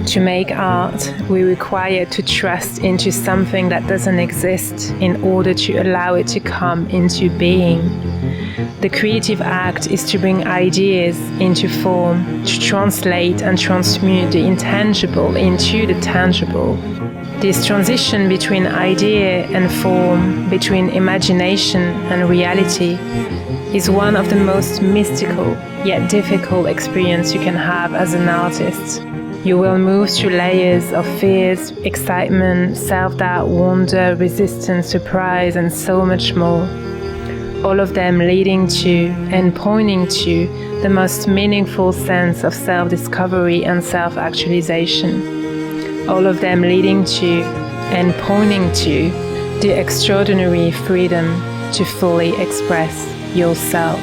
To make art, we're required to trust into something that doesn't exist in order to allow it to come into being. The creative act is to bring ideas into form, to translate and transmute the intangible into the tangible. This transition between idea and form, between imagination and reality, is one of the most mystical yet difficult experiences you can have as an artist. You will move through layers of fears, excitement, self-doubt, wonder, resistance, surprise, and so much more. All of them leading to and pointing to the most meaningful sense of self-discovery and self-actualization. All of them leading to and pointing to the extraordinary freedom to fully express yourself.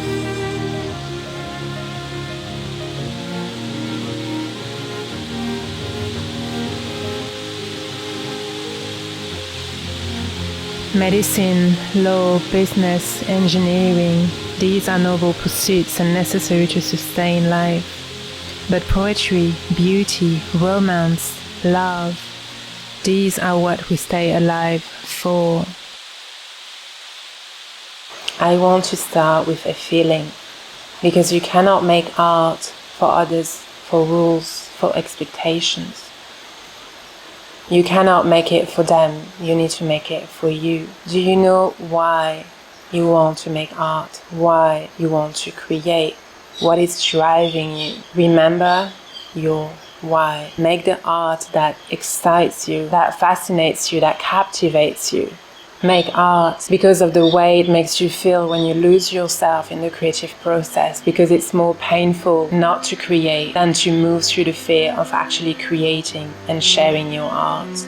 Medicine, law, business, engineering, these are noble pursuits and necessary to sustain life. But poetry, beauty, romance, love, these are what we stay alive for. I want to start with a feeling, because you cannot make art for others, for rules, for expectations. You cannot make it for them, you need to make it for you. Do you know why you want to make art? Why you want to create? What is driving you? Remember your why. Make the art that excites you, that fascinates you, that captivates you. Make art because of the way it makes you feel when you lose yourself in the creative process, because it's more painful not to create than to move through the fear of actually creating and sharing your art.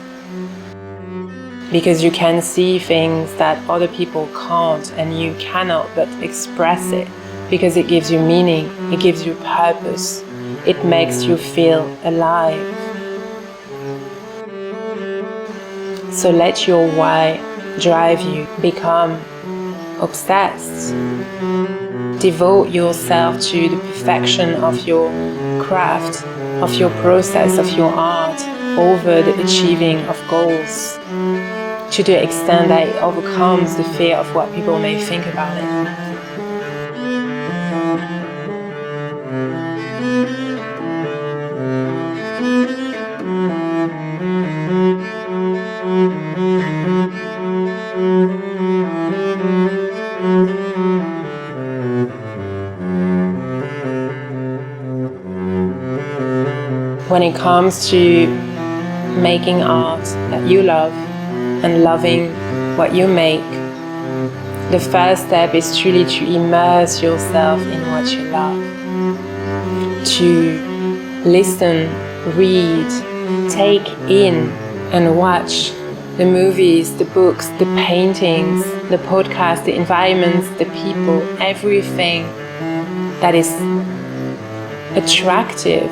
Because you can see things that other people can't, and you cannot but express it, because it gives you meaning, it gives you purpose, it makes you feel alive. So let your why drive you, become obsessed. Devote yourself to the perfection of your craft, of your process, of your art, over the achieving of goals, to the extent that it overcomes the fear of what people may think about it. When it comes to making art that you love and loving what you make, the first step is truly to immerse yourself in what you love. To listen, read, take in and watch the movies, the books, the paintings, the podcasts, the environments, the people, everything that is attractive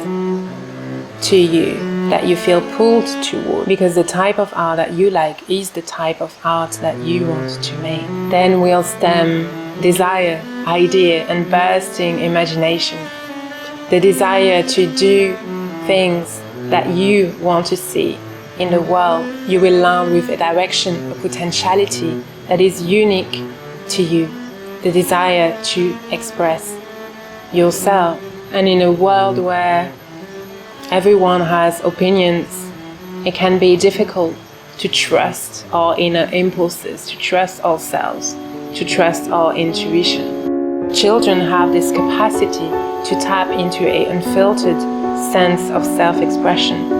to you, that you feel pulled toward, because the type of art that you like is the type of art that you want to make. Then will stem desire, idea, and bursting imagination. The desire to do things that you want to see in the world. You will learn with a direction, a potentiality that is unique to you. The desire to express yourself. And in a world where everyone has opinions, it can be difficult to trust our inner impulses, to trust ourselves, to trust our intuition. Children have this capacity to tap into an unfiltered sense of self-expression,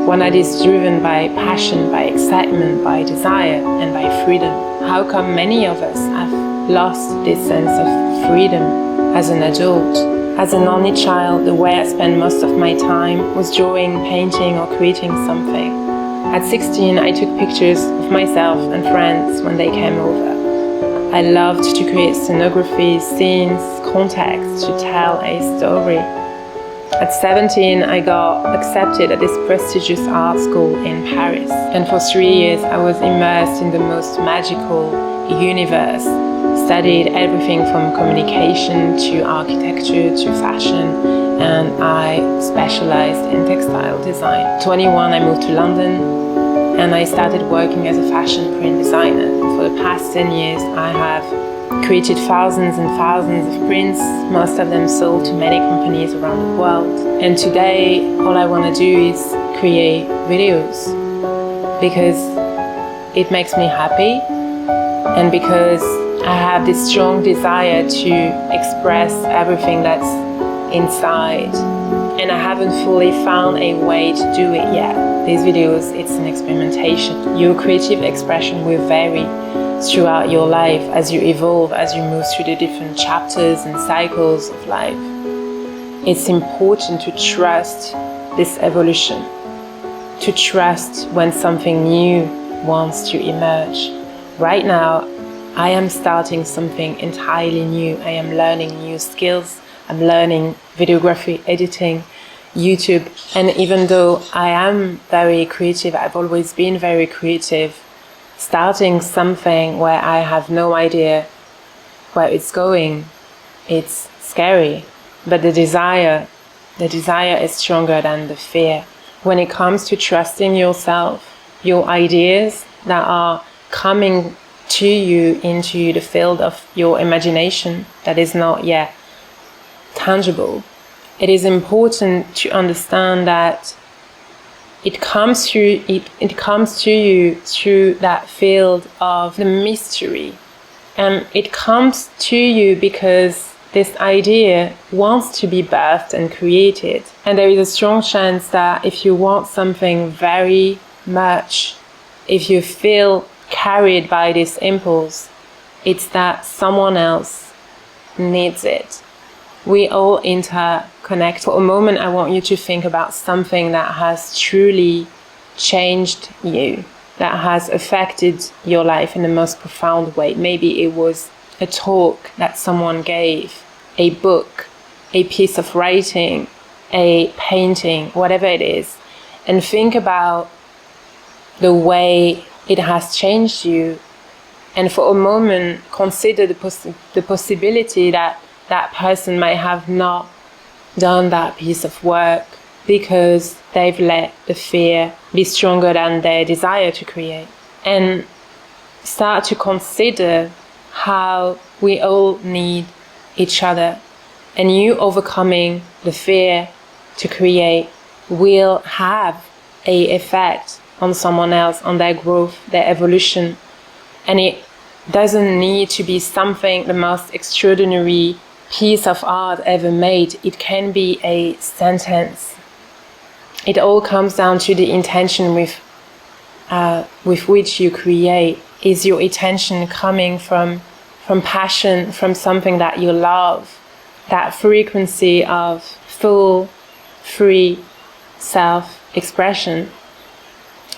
one that is driven by passion, by excitement, by desire, and by freedom. How come many of us have lost this sense of freedom as an adult? As an only child, the way I spent most of my time was drawing, painting, or creating something. At 16, I took pictures of myself and friends when they came over. I loved to create scenography, scenes, context to tell a story. At 17, I got accepted at this prestigious art school in Paris. And for 3 years, I was immersed in the most magical universe. Studied everything from communication to architecture to fashion, and I specialized in textile design. 21, I moved to London and I started working as a fashion print designer. For the past 10 years, I have created thousands and thousands of prints, most of them sold to many companies around the world. And today, all I want to do is create videos because it makes me happy and because I have this strong desire to express everything that's inside. And I haven't fully found a way to do it yet. These videos, it's an experimentation. Your creative expression will vary throughout your life as you evolve, as you move through the different chapters and cycles of life. It's important to trust this evolution, to trust when something new wants to emerge. Right now, I am starting something entirely new. I am learning new skills. I'm learning videography, editing, YouTube. And even though I am very creative, I've always been very creative, starting something where I have no idea where it's going, it's scary. But the desire is stronger than the fear. When it comes to trusting yourself, your ideas that are coming to you into the field of your imagination that is not yet tangible, it is important to understand that it comes to you through that field of the mystery. And it comes to you because this idea wants to be birthed and created. And there is a strong chance that if you want something very much, if you feel carried by this impulse, it's that someone else needs it. We all interconnect. For a moment, I want you to think about something that has truly changed you, that has affected your life in the most profound way. Maybe it was a talk that someone gave, a book, a piece of writing, a painting, whatever it is. And think about the way it has changed you. And for a moment, consider the possibility that that person might have not done that piece of work because they've let the fear be stronger than their desire to create. And start to consider how we all need each other. And you overcoming the fear to create will have an effect on someone else, on their growth, their evolution. And it doesn't need to be something, the most extraordinary piece of art ever made. It can be a sentence. It all comes down to the intention with which you create. Is your intention coming from passion, from something that you love? That frequency of full, free self-expression.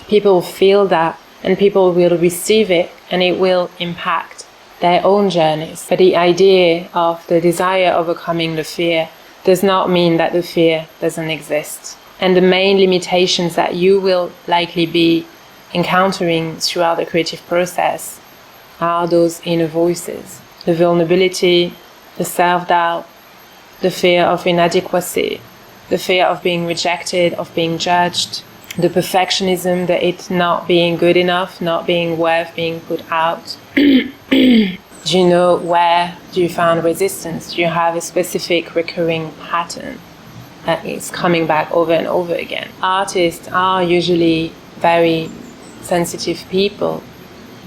People feel that and people will receive it and it will impact their own journeys. But the idea of the desire overcoming the fear does not mean that the fear doesn't exist. And the main limitations that you will likely be encountering throughout the creative process are those inner voices. The vulnerability, the self-doubt, the fear of inadequacy, the fear of being rejected, of being judged, the perfectionism, that it's not being good enough, not being worth being put out. Do you know where do you find resistance? Do you have a specific recurring pattern that is coming back over and over again? Artists are usually very sensitive people,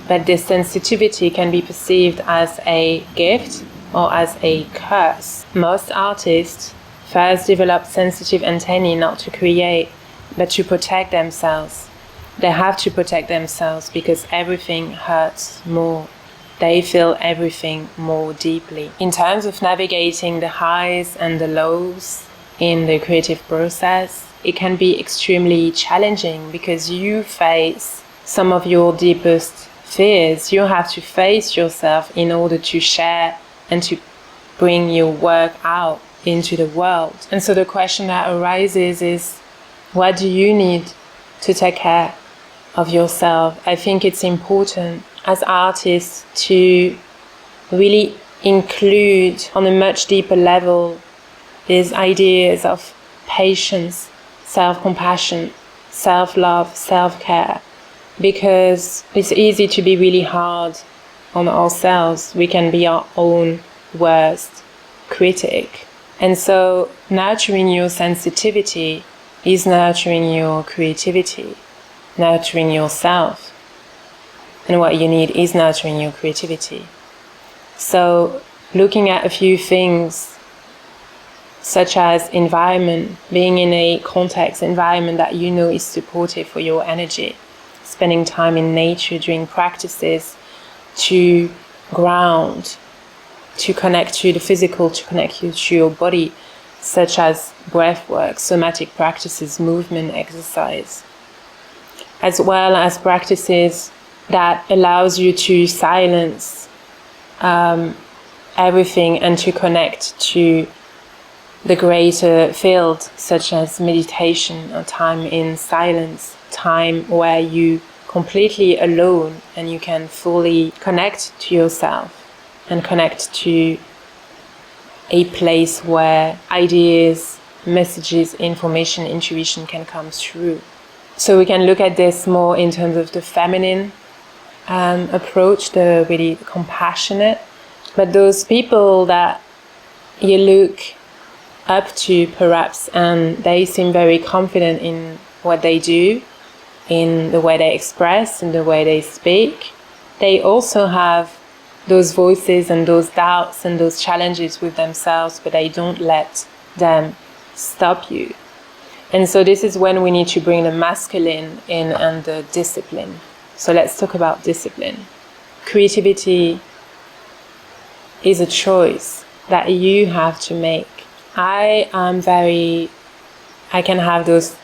but this sensitivity can be perceived as a gift or as a curse. Most artists first develop sensitive antennae not to create, but to protect themselves. They have to protect themselves because everything hurts more. They feel everything more deeply. In terms of navigating the highs and the lows in the creative process, it can be extremely challenging because you face some of your deepest fears. You have to face yourself in order to share and to bring your work out into the world. And so the question that arises is, what do you need to take care of yourself? I think it's important as artists to really include on a much deeper level these ideas of patience, self-compassion, self-love, self-care, because it's easy to be really hard on ourselves. We can be our own worst critic. And so nurturing your sensitivity is nurturing your creativity, nurturing yourself. And what you need is nurturing your creativity. So looking at a few things, such as environment, being in a context, environment that you know is supportive for your energy, spending time in nature, doing practices to ground, to connect to the physical, to connect you to your body, such as breath work, somatic practices, movement, exercise, as well as practices that allows you to silence everything and to connect to the greater field, such as meditation or time in silence, time where you completely alone and you can fully connect to yourself and connect to a place where ideas, messages, information, intuition can come through. So we can look at this more in terms of the feminine approach, the really compassionate. But those people that you look up to perhaps, and they seem very confident in what they do, in the way they express, in the way they speak, they also have those voices and those doubts and those challenges with themselves, but they don't let them stop you. And so this is when we need to bring the masculine in under discipline. So let's talk about discipline. Creativity is a choice that you have to make. I can have those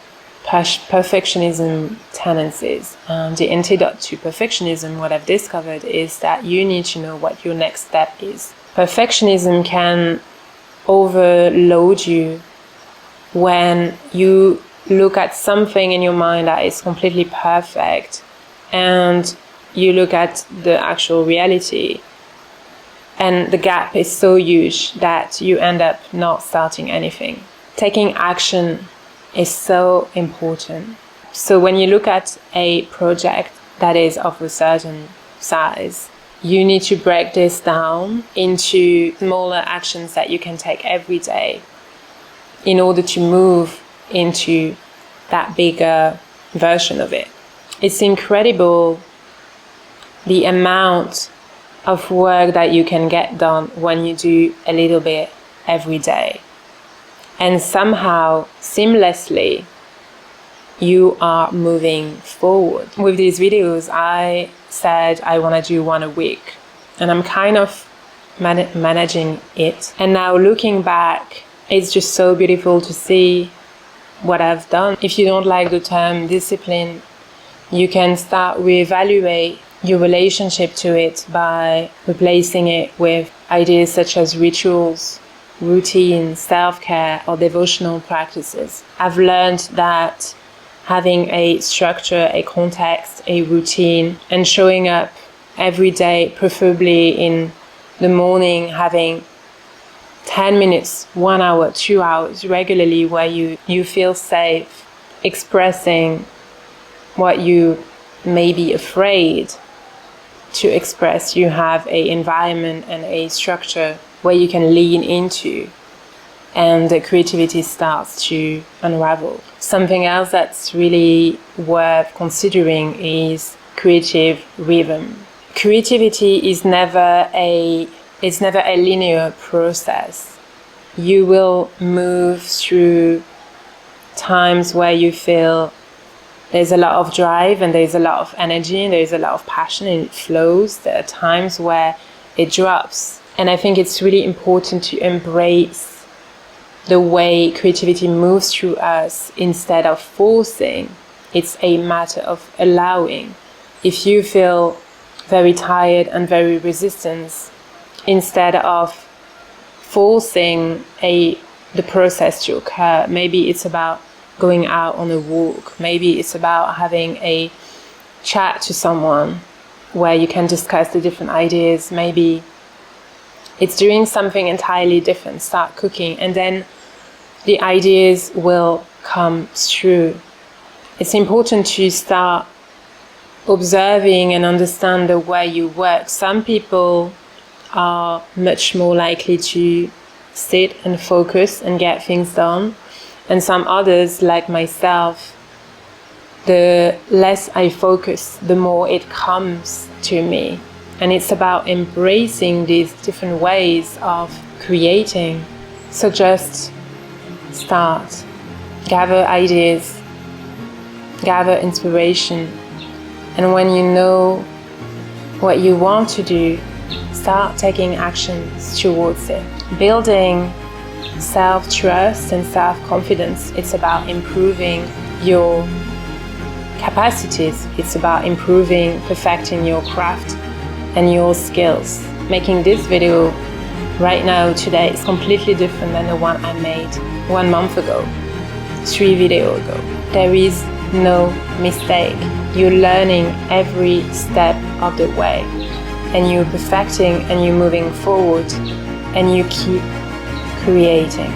perfectionism tendencies. The antidote to perfectionism, what I've discovered, is that you need to know what your next step is. Perfectionism can overload you when you look at something in your mind that is completely perfect and you look at the actual reality, and the gap is so huge that you end up not starting anything. Taking action is so important. So when you look at a project that is of a certain size, you need to break this down into smaller actions that you can take every day in order to move into that bigger version of it. It's incredible the amount of work that you can get done when you do a little bit every day. And somehow, seamlessly, you are moving forward. With these videos, I said I want to do one a week. And I'm kind of managing it. And now looking back, it's just so beautiful to see what I've done. If you don't like the term discipline, you can start reevaluate your relationship to it by replacing it with ideas such as rituals, routines, self-care, or devotional practices. I've learned that having a structure, a context, a routine, and showing up every day, preferably in the morning, having 10 minutes, 1 hour, 2 hours regularly where you feel safe expressing what you may be afraid to express. You have an environment and a structure where you can lean into, and the creativity starts to unravel. Something else that's really worth considering is creative rhythm. Creativity is never a linear process. You will move through times where you feel there's a lot of drive and there's a lot of energy and there's a lot of passion and it flows. There are times where it drops. And I think it's really important to embrace the way creativity moves through us instead of forcing. It's a matter of allowing. If you feel very tired and very resistant, instead of forcing the process to occur, maybe it's about going out on a walk. Maybe it's about having a chat to someone where you can discuss the different ideas. Maybe it's doing something entirely different. Start cooking and then the ideas will come through. It's important to start observing and understand the way you work. Some people are much more likely to sit and focus and get things done, and some others, like myself, the less I focus, the more it comes to me. And it's about embracing these different ways of creating. So just start, gather ideas, gather inspiration, and when you know what you want to do, start taking actions towards it. Building self-trust and self-confidence, it's about improving your capacities, it's about improving, perfecting your craft and your skills. Making this video right now, today, is completely different than the one I made 1 month ago, 3 videos ago. There is no mistake. You're learning every step of the way, and you're perfecting, and you're moving forward, and you keep creating.